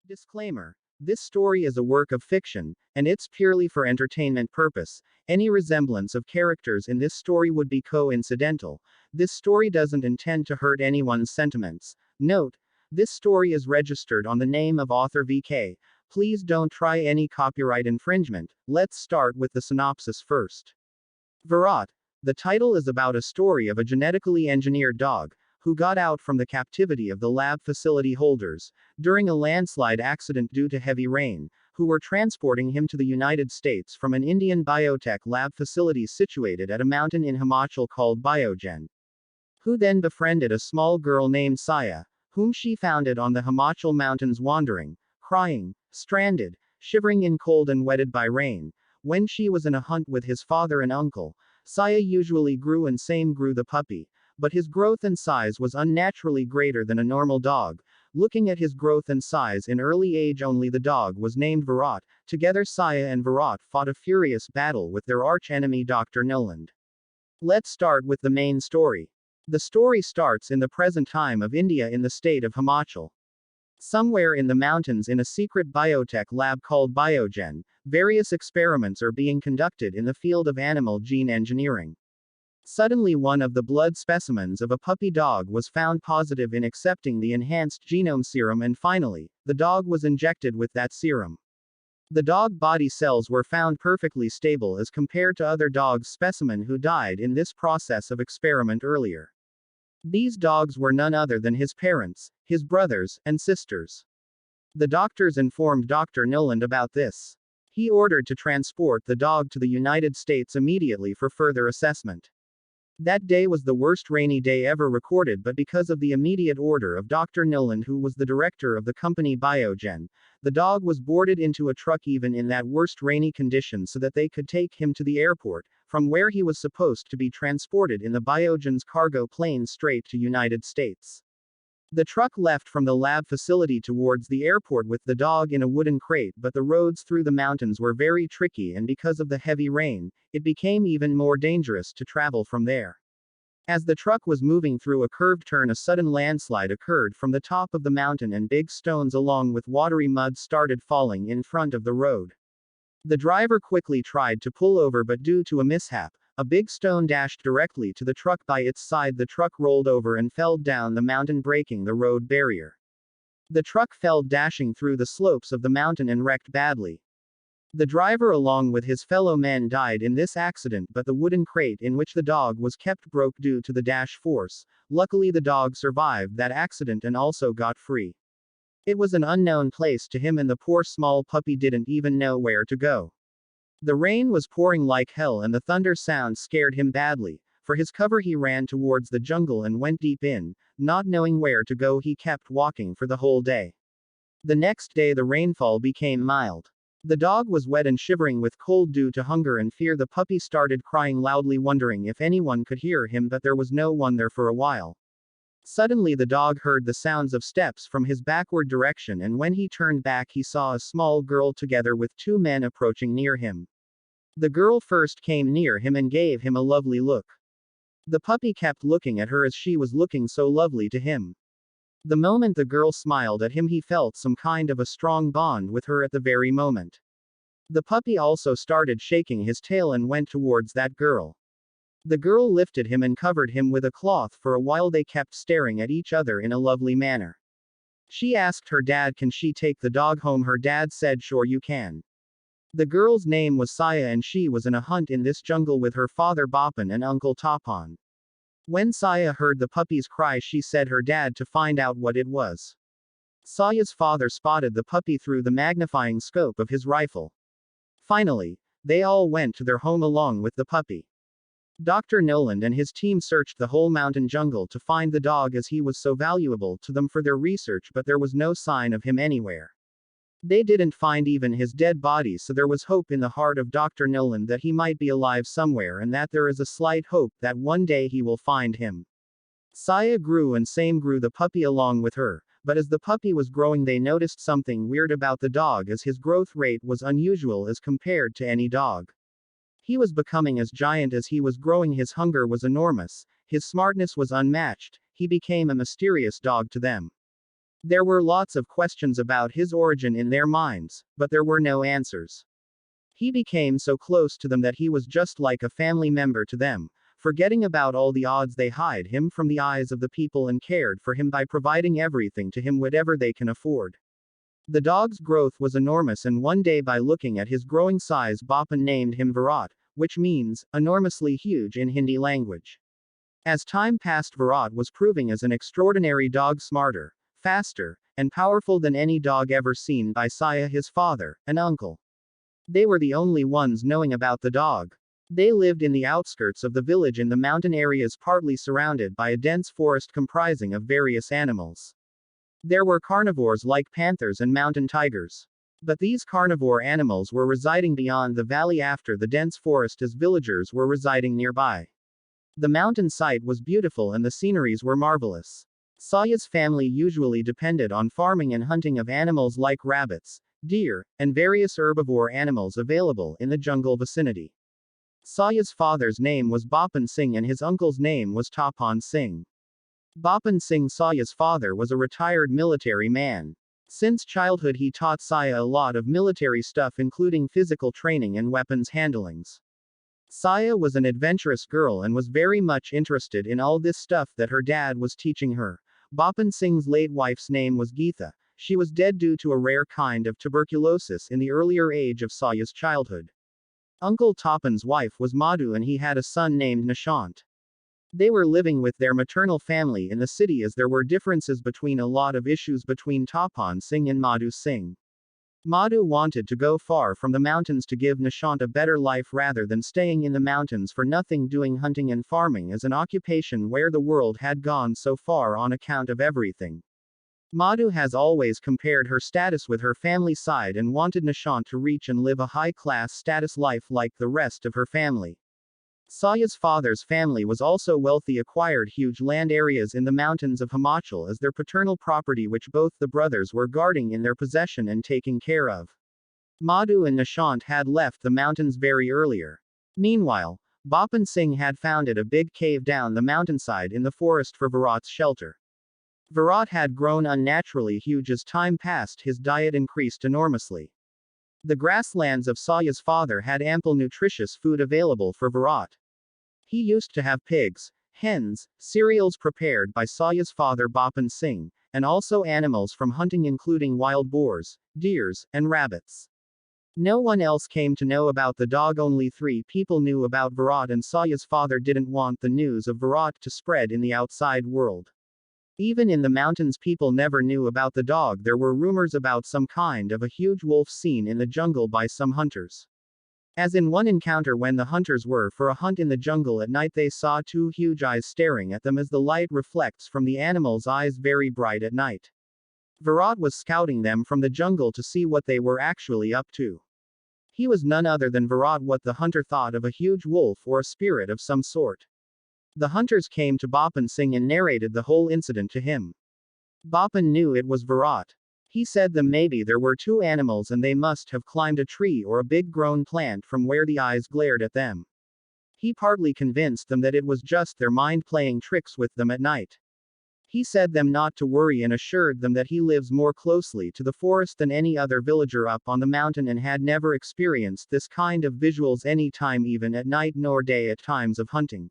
Disclaimer. This story is a work of fiction, and it's purely for entertainment purpose. Any resemblance of characters in this story would be coincidental. This story doesn't intend to hurt anyone's sentiments. Note, this story is registered on the name of author VK. Please don't try any copyright infringement. Let's start with the synopsis first. VIRAAT. The title is about a story of a genetically engineered dog who got out from the captivity of the lab facility holders during a landslide accident due to heavy rain, who were transporting him to the United States from an Indian biotech lab facility situated at a mountain in Himachal called Biogen. Who then befriended a small girl named Saya, whom she founded on the Himachal mountains wandering, crying, stranded, shivering in cold and wetted by rain. When she was in a hunt with his father and uncle, Saya usually grew and same grew the puppy. But his growth and size was unnaturally greater than a normal dog. Looking at his growth and size in early age only, the dog was named VIRAAT. Together Saya and VIRAAT fought a furious battle with their arch-enemy Dr. Noland. Let's start with the main story. The story starts in the present time of India in the state of Himachal. Somewhere in the mountains in a secret biotech lab called Biogen, various experiments are being conducted in the field of animal gene engineering. Suddenly one of the blood specimens of a puppy dog was found positive in accepting the enhanced genome serum, and finally, the dog was injected with that serum. The dog body cells were found perfectly stable as compared to other dogs' specimen who died in this process of experiment earlier. These dogs were none other than his parents, his brothers, and sisters. The doctors informed Dr. Noland about this. He ordered to transport the dog to the United States immediately for further assessment. That day was the worst rainy day ever recorded, but because of the immediate order of Dr. Noland, who was the director of the company Biogen, the dog was boarded into a truck even in that worst rainy condition so that they could take him to the airport, from where he was supposed to be transported in the Biogen's cargo plane straight to United States. The truck left from the lab facility towards the airport with the dog in a wooden crate, but the roads through the mountains were very tricky, and because of the heavy rain, it became even more dangerous to travel from there. As the truck was moving through a curved turn, a sudden landslide occurred from the top of the mountain, and big stones along with watery mud started falling in front of the road. The driver quickly tried to pull over, but due to a mishap, a big stone dashed directly to the truck by its side. The truck rolled over and fell down the mountain, breaking the road barrier. The truck fell dashing through the slopes of the mountain and wrecked badly. The driver along with his fellow men died in this accident, but the wooden crate in which the dog was kept broke due to the dash force. Luckily the dog survived that accident and also got free. It was an unknown place to him, and the poor small puppy didn't even know where to go. The rain was pouring like hell and the thunder sound scared him badly. For his cover he ran towards the jungle and went deep in. Not knowing where to go, he kept walking for the whole day. The next day the rainfall became mild. The dog was wet and shivering with cold due to hunger and fear. The puppy started crying loudly, wondering if anyone could hear him, but there was no one there for a while. Suddenly the dog heard the sounds of steps from his backward direction, and when he turned back he saw a small girl together with two men approaching near him. The girl first came near him and gave him a lovely look. The puppy kept looking at her as she was looking so lovely to him. The moment the girl smiled at him, he felt some kind of a strong bond with her at the very moment. The puppy also started shaking his tail and went towards that girl. The girl lifted him and covered him with a cloth. For a while they kept staring at each other in a lovely manner. She asked her dad, "Can she take the dog home?" Her dad said, "Sure you can." The girl's name was Saya, and she was in a hunt in this jungle with her father Bapan and uncle Tapan. When Saya heard the puppy's cry, she said her dad to find out what it was. Saya's father spotted the puppy through the magnifying scope of his rifle. Finally, they all went to their home along with the puppy. Dr. Noland and his team searched the whole mountain jungle to find the dog, as he was so valuable to them for their research, but there was no sign of him anywhere. They didn't find even his dead body, so there was hope in the heart of Dr. Noland that he might be alive somewhere, and that there is a slight hope that one day he will find him. Saya grew and same grew the puppy along with her, but as the puppy was growing they noticed something weird about the dog, as his growth rate was unusual as compared to any dog. He was becoming as giant as he was growing. His hunger was enormous, his smartness was unmatched, he became a mysterious dog to them. There were lots of questions about his origin in their minds, but there were no answers. He became so close to them that he was just like a family member to them, forgetting about all the odds they hide him from the eyes of the people and cared for him by providing everything to him whatever they can afford. The dog's growth was enormous, and one day, by looking at his growing size, Bapan named him Virat, which means enormously huge in Hindi language. As time passed, Virat was proving as an extraordinary dog, smarter, faster, and powerful than any dog ever seen by Saya, his father, and uncle. They were the only ones knowing about the dog. They lived in the outskirts of the village in the mountain areas, partly surrounded by a dense forest comprising of various animals. There were carnivores like panthers and mountain tigers. But these carnivore animals were residing beyond the valley after the dense forest, as villagers were residing nearby. The mountain site was beautiful and the sceneries were marvelous. Saya's family usually depended on farming and hunting of animals like rabbits, deer, and various herbivore animals available in the jungle vicinity. Saya's father's name was Bapan Singh and his uncle's name was Tapan Singh. Bapan Singh, Saya's father, was a retired military man. Since childhood he taught Saya a lot of military stuff, including physical training and weapons handlings. Saya was an adventurous girl and was very much interested in all this stuff that her dad was teaching her. Bapan Singh's late wife's name was Geetha. She was dead due to a rare kind of tuberculosis in the earlier age of Saya's childhood. Uncle Tapan's wife was Madhu and he had a son named Nishant. They were living with their maternal family in the city, as there were differences between a lot of issues between Tapan Singh and Madhu Singh. Madhu wanted to go far from the mountains to give Nishant a better life rather than staying in the mountains for nothing, doing hunting and farming as an occupation where the world had gone so far on account of everything. Madhu has always compared her status with her family side and wanted Nishant to reach and live a high-class status life like the rest of her family. Saya's father's family was also wealthy, acquired huge land areas in the mountains of Himachal as their paternal property, which both the brothers were guarding in their possession and taking care of. Madhu and Nishant had left the mountains very earlier. Meanwhile, Bapan Singh had founded a big cave down the mountainside in the forest for Virat's shelter. Virat had grown unnaturally huge as time passed, his diet increased enormously. The grasslands of Saya's father had ample nutritious food available for Virat. He used to have pigs, hens, cereals prepared by Saya's father Bapan Singh, and also animals from hunting including wild boars, deers, and rabbits. No one else came to know about the dog, only 3 people knew about Virat, and Saya's father didn't want the news of Virat to spread in the outside world. Even in the mountains people never knew about the dog. There were rumors about some kind of a huge wolf seen in the jungle by some hunters. As in one encounter when the hunters were for a hunt in the jungle at night, they saw 2 huge eyes staring at them as the light reflects from the animals' eyes very bright at night. Virat was scouting them from the jungle to see what they were actually up to. He was none other than Virat, what the hunter thought of a huge wolf or a spirit of some sort. The hunters came to Bapan Singh and narrated the whole incident to him. Bapan knew it was Virat. He said them maybe there were 2 animals and they must have climbed a tree or a big grown plant from where the eyes glared at them. He partly convinced them that it was just their mind playing tricks with them at night. He said them not to worry and assured them that he lives more closely to the forest than any other villager up on the mountain and had never experienced this kind of visuals any time, even at night nor day at times of hunting.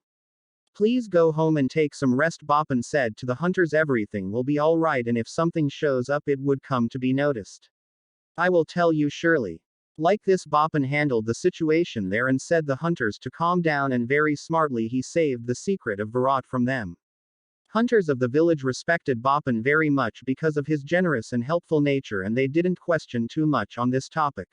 Please go home and take some rest, Bapan said to the hunters. Everything will be all right, and if something shows up it would come to be noticed. I will tell you surely. Like this, Bapan handled the situation there and said the hunters to calm down, and very smartly he saved the secret of Virat from them. Hunters of the village respected Bapan very much because of his generous and helpful nature, and they didn't question too much on this topic.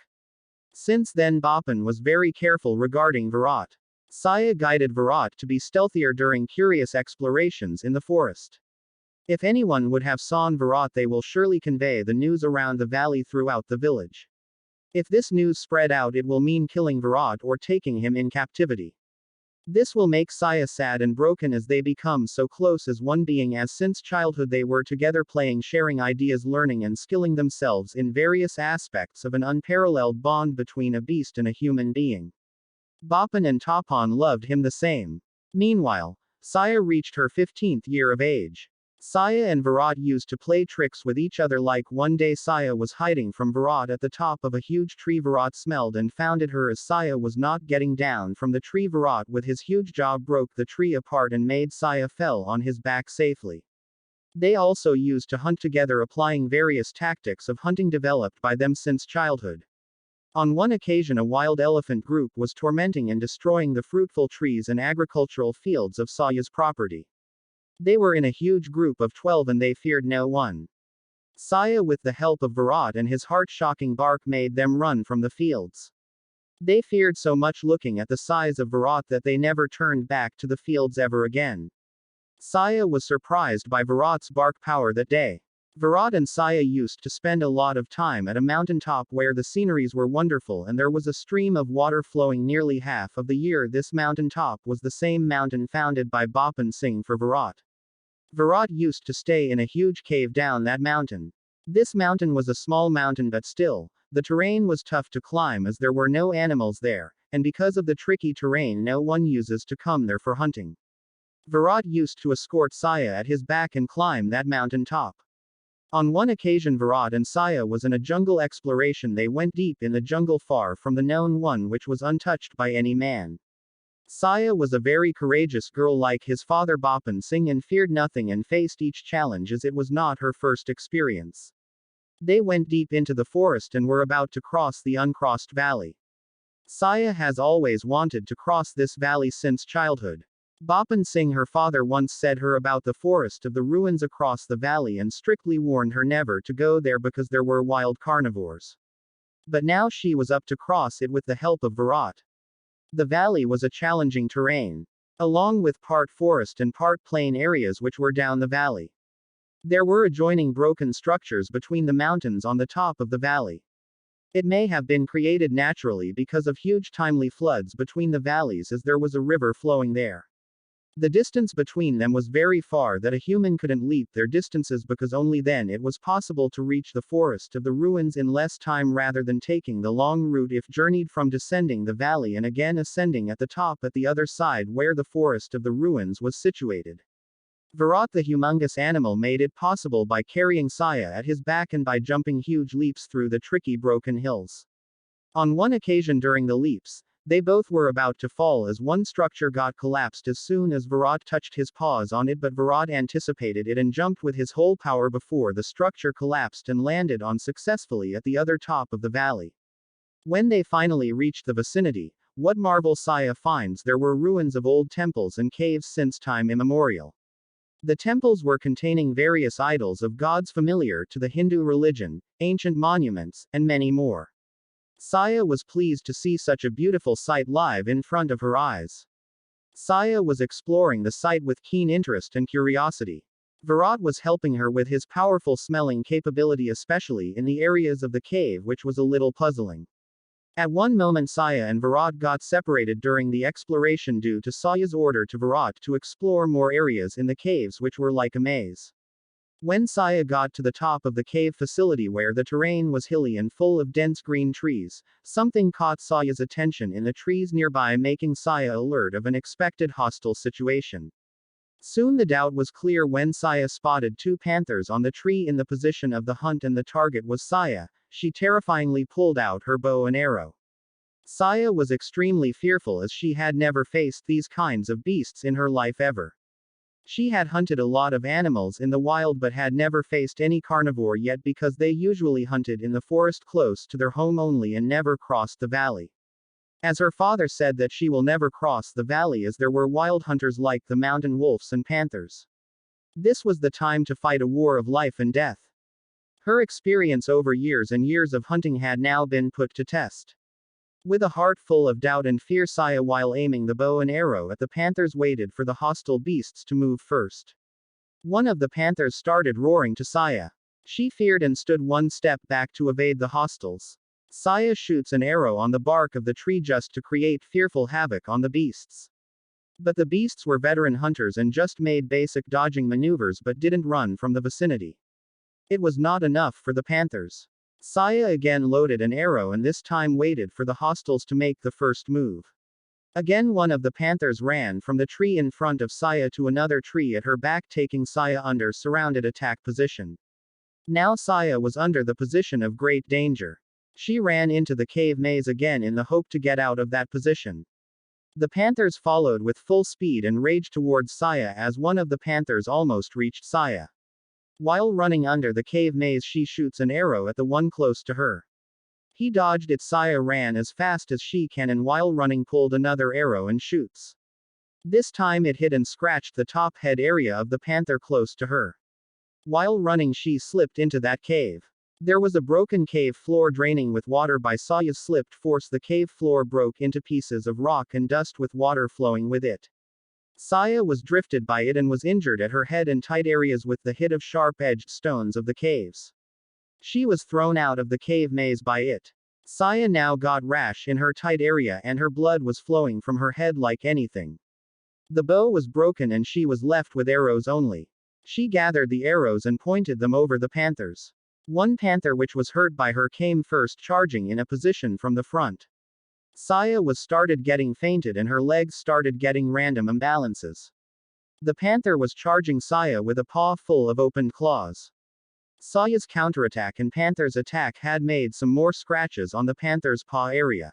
Since then Bapan was very careful regarding Virat. Saya guided Virat to be stealthier during curious explorations in the forest. If anyone would have seen Virat, they will surely convey the news around the valley throughout the village. If this news spread out, it will mean killing Virat or taking him in captivity. This will make Saya sad and broken as they become so close as one being, as since childhood they were together playing, sharing ideas, learning and skilling themselves in various aspects of an unparalleled bond between a beast and a human being. Bapan and Tapan loved him the same. Meanwhile, Saya reached her 15th year of age. Saya and Virat used to play tricks with each other. Like one day Saya was hiding from Virat at the top of a huge tree. Virat smelled and found her as Saya was not getting down from the tree. Virat with his huge jaw broke the tree apart and made Saya fell on his back safely. They also used to hunt together, applying various tactics of hunting developed by them since childhood. On one occasion a wild elephant group was tormenting and destroying the fruitful trees and agricultural fields of Saya's property. They were in a huge group of 12 and they feared no one. Saya with the help of Virat and his heart-shocking bark made them run from the fields. They feared so much looking at the size of Virat that they never turned back to the fields ever again. Saya was surprised by Virat's bark power that day. Virat and Saya used to spend a lot of time at a mountaintop where the sceneries were wonderful and there was a stream of water flowing nearly half of the year. This mountaintop was the same mountain founded by Bhapan Singh for Virat. Virat used to stay in a huge cave down that mountain. This mountain was a small mountain, but still, the terrain was tough to climb as there were no animals there, and because of the tricky terrain no one uses to come there for hunting. Virat used to escort Saya at his back and climb that mountain top. On one occasion Virat and Saya was in a jungle exploration. They went deep in the jungle far from the known one which was untouched by any man. Saya was a very courageous girl like his father Bhapan Singh and feared nothing and faced each challenge as it was not her first experience. They went deep into the forest and were about to cross the uncrossed valley. Saya has always wanted to cross this valley since childhood. Bhapan Singh, her father, once said her about the forest of the ruins across the valley and strictly warned her never to go there because there were wild carnivores. But now she was up to cross it with the help of Virat. The valley was a challenging terrain, along with part forest and part plain areas which were down the valley. There were adjoining broken structures between the mountains on the top of the valley. It may have been created naturally because of huge timely floods between the valleys as there was a river flowing there. The distance between them was very far that a human couldn't leap their distances because only then it was possible to reach the forest of the ruins in less time rather than taking the long route if journeyed from descending the valley and again ascending at the top at the other side where the forest of the ruins was situated. Virat the humongous animal made it possible by carrying Saya at his back and by jumping huge leaps through the tricky broken hills. On one occasion during the leaps, they both were about to fall as one structure got collapsed as soon as Virat touched his paws on it, but Virat anticipated it and jumped with his whole power before the structure collapsed and landed on successfully at the other top of the valley. When they finally reached the vicinity, what marvel Saya finds there were ruins of old temples and caves since time immemorial. The temples were containing various idols of gods familiar to the Hindu religion, ancient monuments, and many more. Saya was pleased to see such a beautiful sight live in front of her eyes. Saya was exploring the site with keen interest and curiosity. Virat was helping her with his powerful smelling capability, especially in the areas of the cave, which was a little puzzling. At one moment Saya and Virat got separated during the exploration due to Saya's order to Virat to explore more areas in the caves which were like a maze. When Saya got to the top of the cave facility where the terrain was hilly and full of dense green trees, something caught Saya's attention in the trees nearby, making Saya alert of an expected hostile situation. Soon the doubt was clear when Saya spotted two panthers on the tree in the position of the hunt and the target was Saya. She terrifyingly pulled out her bow and arrow. Saya was extremely fearful as she had never faced these kinds of beasts in her life ever. She had hunted a lot of animals in the wild but had never faced any carnivore yet because they usually hunted in the forest close to their home only and never crossed the valley. As her father said that she will never cross the valley as there were wild hunters like the mountain wolves and panthers. This was the time to fight a war of life and death. Her experience over years and years of hunting had now been put to test. With a heart full of doubt and fear, Saya, while aiming the bow and arrow at the panthers, waited for the hostile beasts to move first. One of the panthers started roaring to Saya. She feared and stood one step back to evade the hostiles. Saya shoots an arrow on the bark of the tree just to create fearful havoc on the beasts. But the beasts were veteran hunters and just made basic dodging maneuvers but didn't run from the vicinity. It was not enough for the panthers. Saya again loaded an arrow and this time waited for the hostiles to make the first move. Again, one of the panthers ran from the tree in front of Saya to another tree at her back, taking Saya under surrounded attack position. Now Saya was under the position of great danger. She ran into the cave maze again in the hope to get out of that position. The panthers followed with full speed and raged towards Saya as one of the panthers almost reached Saya. While running under the cave maze, she shoots an arrow at the one close to her. He dodged it. Saya ran as fast as she can and while running pulled another arrow and shoots. This time it hit and scratched the top head area of the panther close to her. While running she slipped into that cave. There was a broken cave floor draining with water by Saya's slipped force. The cave floor broke into pieces of rock and dust with water flowing with it. Saya was drifted by it and was injured at her head and tight areas with the hit of sharp-edged stones of the caves. She was thrown out of the cave maze by it. Saya now got rash in her tight area and her blood was flowing from her head like anything. The bow was broken and she was left with arrows only. She gathered the arrows and pointed them over the panthers. One panther which was hurt by her came first, charging in a position from the front. Saya was started getting fainted and her legs started getting random imbalances. The panther was charging Saya with a paw full of opened claws. Saya's counterattack and Panther's attack had made some more scratches on the Panther's paw area.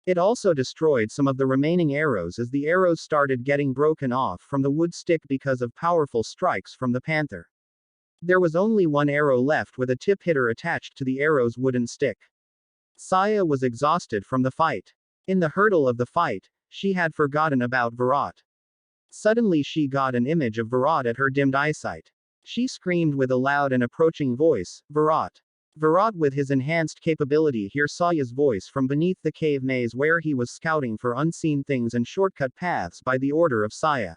It also destroyed some of the remaining arrows as the arrows started getting broken off from the wood stick because of powerful strikes from the Panther. There was only one arrow left with a tip hitter attached to the arrow's wooden stick. Saya was exhausted from the fight. In the hurdle of the fight, she had forgotten about VIRAAT. Suddenly she got an image of VIRAAT at her dimmed eyesight. She screamed with a loud and approaching voice, "VIRAAT!" VIRAAT with his enhanced capability heard Saya's voice from beneath the cave maze where he was scouting for unseen things and shortcut paths by the order of Saya.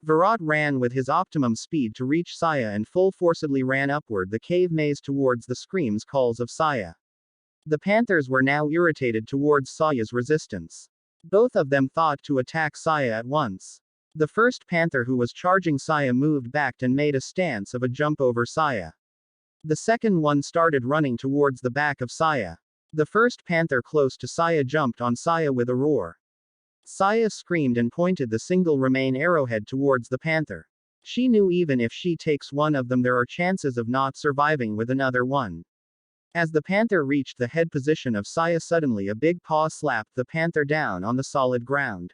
VIRAAT ran with his optimum speed to reach Saya and full forcedly ran upward the cave maze towards the screams calls of Saya. The panthers were now irritated towards Saya's resistance. Both of them thought to attack Saya at once. The first panther who was charging Saya moved back and made a stance of a jump over Saya. The second one started running towards the back of Saya. The first panther close to Saya jumped on Saya with a roar. Saya screamed and pointed the single remain arrowhead towards the panther. She knew even if she takes one of them there are chances of not surviving with another one. As the panther reached the head position of Saya, suddenly a big paw slapped the panther down on the solid ground.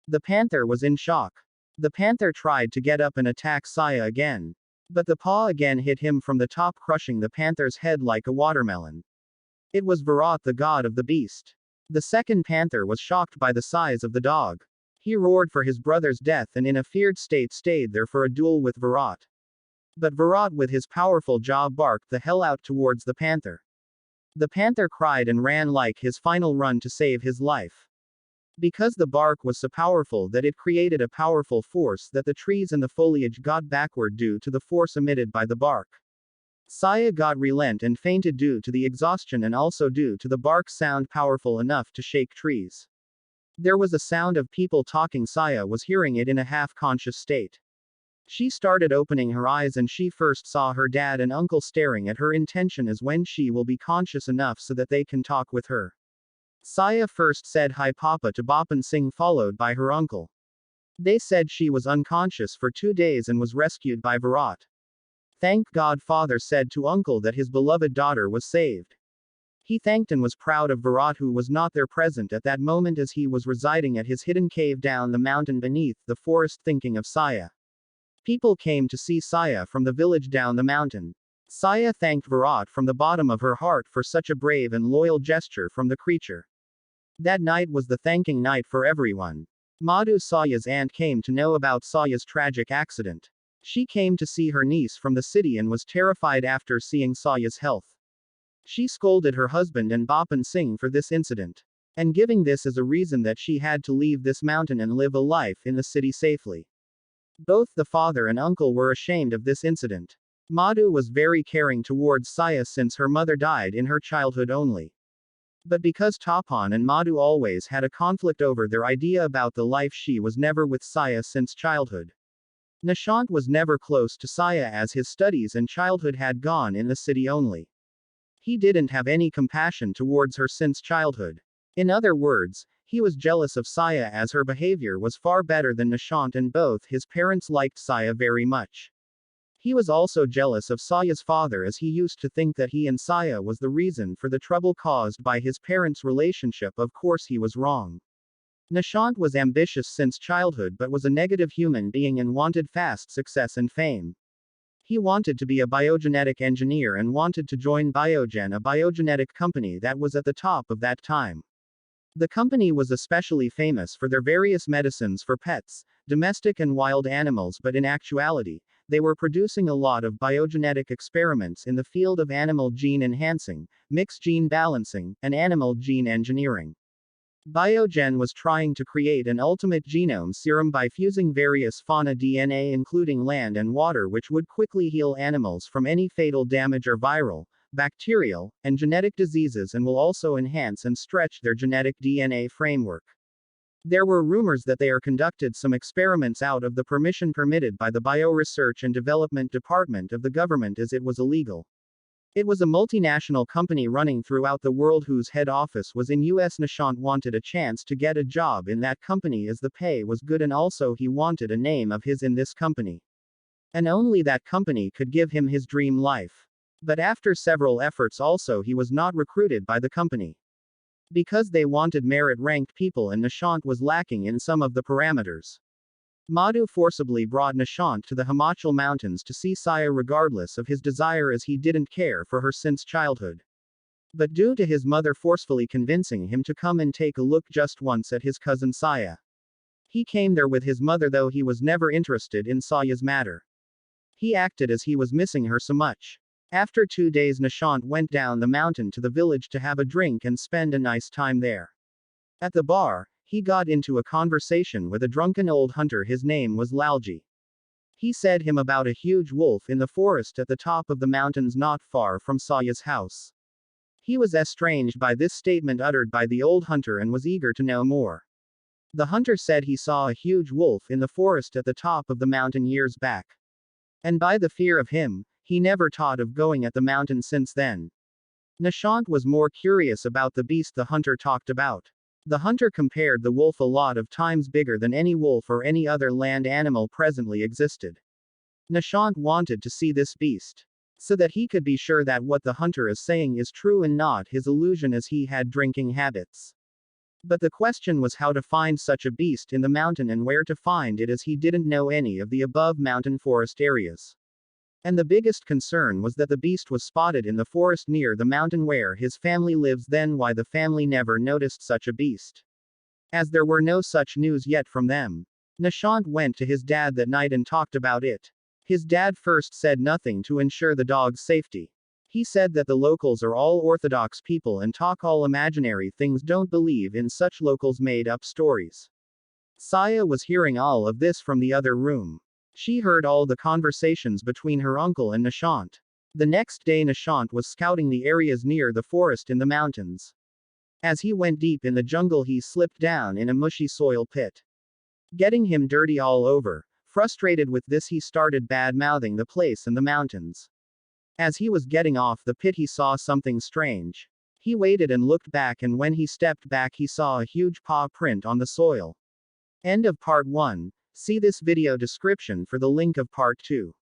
The panther was in shock. The panther tried to get up and attack Saya again. But the paw again hit him from the top, crushing the panther's head like a watermelon. It was VIRAAT, the god of the beast. The second panther was shocked by the size of the dog. He roared for his brother's death and in a feared state stayed there for a duel with VIRAAT. But VIRAAT with his powerful jaw barked the hell out towards the panther. The panther cried and ran like his final run to save his life. Because the bark was so powerful that it created a powerful force that the trees and the foliage got backward due to the force emitted by the bark. Saya got relent and fainted due to the exhaustion and also due to the bark's sound powerful enough to shake trees. There was a sound of people talking. Saya was hearing it in a half-conscious state. She started opening her eyes and she first saw her dad and uncle staring at her. Intention is when she will be conscious enough so that they can talk with her. Saya first said hi Papa to Bapan Singh followed by her uncle. They said she was unconscious for 2 days and was rescued by VIRAAT. Thank God, father said to uncle that his beloved daughter was saved. He thanked and was proud of VIRAAT who was not there present at that moment as he was residing at his hidden cave down the mountain beneath the forest thinking of Saya. People came to see Saya from the village down the mountain. Saya thanked VIRAAT from the bottom of her heart for such a brave and loyal gesture from the creature. That night was the thanking night for everyone. Madhu, Saya's aunt, came to know about Saya's tragic accident. She came to see her niece from the city and was terrified after seeing Saya's health. She scolded her husband and Bapan Singh for this incident, and giving this as a reason that she had to leave this mountain and live a life in the city safely. Both the father and uncle were ashamed of this incident. Madhu was very caring towards Saya since her mother died in her childhood only. But because Tapan and Madhu always had a conflict over their idea about the life, she was never with Saya since childhood. Nishant was never close to Saya as his studies and childhood had gone in the city only. He didn't have any compassion towards her since childhood. In other words, He was jealous of Saya as her behavior was far better than Nishant and both his parents liked Saya very much. He was also jealous of Saya's father as he used to think that he and Saya was the reason for the trouble caused by his parents' relationship. Of course he was wrong. Nishant was ambitious since childhood but was a negative human being and wanted fast success and fame. He wanted to be a biogenetic engineer and wanted to join Biogen, a biogenetic company that was at the top of that time. The company was especially famous for their various medicines for pets, domestic and wild animals, but in actuality, they were producing a lot of biogenetic experiments in the field of animal gene enhancing, mixed gene balancing, and animal gene engineering. Biogen was trying to create an ultimate genome serum by fusing various fauna DNA including land and water which would quickly heal animals from any fatal damage or viral, bacterial, and genetic diseases and will also enhance and stretch their genetic DNA framework. There were rumors that they are conducted some experiments out of the permission permitted by the Bioresearch and Development Department of the government as it was illegal. It was a multinational company running throughout the world whose head office was in US. Nishant wanted a chance to get a job in that company as the pay was good and also he wanted a name of his in this company. And only that company could give him his dream life. But after several efforts also he was not recruited by the company. Because they wanted merit-ranked people and Nishant was lacking in some of the parameters. Madhu forcibly brought Nishant to the Himachal mountains to see Saya regardless of his desire as he didn't care for her since childhood. But due to his mother forcefully convincing him to come and take a look just once at his cousin Saya. He came there with his mother though he was never interested in Saya's matter. He acted as he was missing her so much. After 2 days Nishant went down the mountain to the village to have a drink and spend a nice time there. At the bar, he got into a conversation with a drunken old hunter. His name was Lalji. He said him about a huge wolf in the forest at the top of the mountains not far from Saya's house. He was estranged by this statement uttered by the old hunter and was eager to know more. The hunter said he saw a huge wolf in the forest at the top of the mountain years back. And by the fear of him, he never thought of going at the mountain since then. Nishant was more curious about the beast the hunter talked about. The hunter compared the wolf a lot of times bigger than any wolf or any other land animal presently existed. Nishant wanted to see this beast, so that he could be sure that what the hunter is saying is true and not his illusion as he had drinking habits. But the question was how to find such a beast in the mountain and where to find it as he didn't know any of the above mountain forest areas. And the biggest concern was that the beast was spotted in the forest near the mountain where his family lives. Then why the family never noticed such a beast? As there were no such news yet from them. Nishant went to his dad that night and talked about it. His dad first said nothing to ensure the dog's safety. He said that the locals are all orthodox people and talk all imaginary things, don't believe in such locals made up stories. Saya was hearing all of this from the other room. She heard all the conversations between her uncle and Nishant. The next day Nishant was scouting the areas near the forest in the mountains. As he went deep in the jungle he slipped down in a mushy soil pit, getting him dirty all over. Frustrated with this he started bad-mouthing the place and the mountains. As he was getting off the pit he saw something strange. He waited and looked back and when he stepped back he saw a huge paw print on the soil. End of part 1. See this video description for the link of part 2.